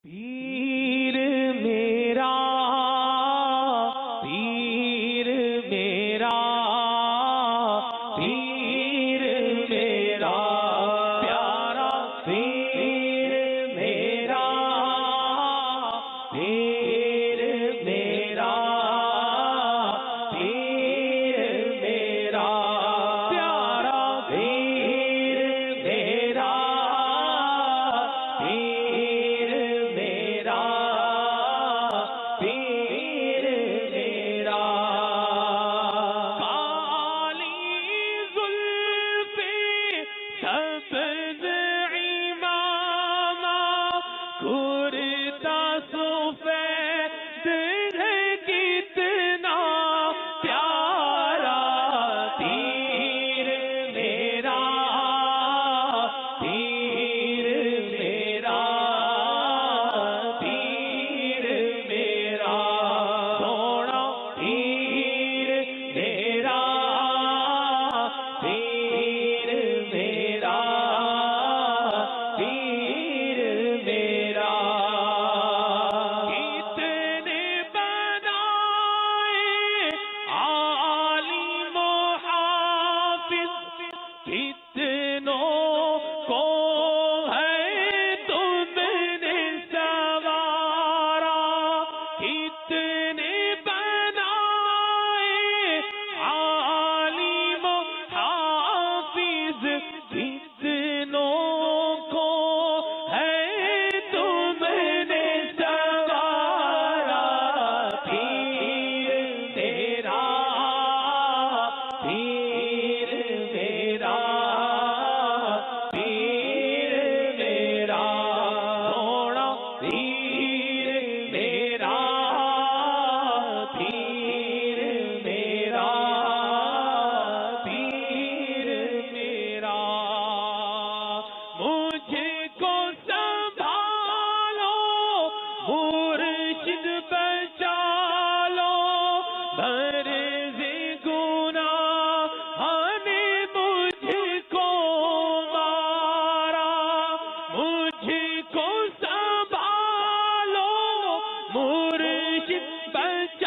پیر میرا پیر میرا پیر میرا پیارا پیر میرا پیر میرا پیر میرا پیارا پیر میرا پیر میرا پیر میرا کالی زلف سبز امامہ کرتا سفید ہے کتنا پیارا تیر میرا تیر میرا تیر میرا سونا تیر میرا تیر میرا تیر میرا کتنے بنائے عالم و حافظ کتنوں کو ہے تم نے سوارا کتنے بنائے عالم و حافظ کتنوں کو ہے تم نے سوارا پیر تیرا پیر میرا پیر میرا سونا پیر میرا پیر میرا پیر میرا مجھے کو سنبھالو مرشد بچا لو مرض گناہ نے مجھ کو مارا مجھ کو سنبھالو مرشد بچا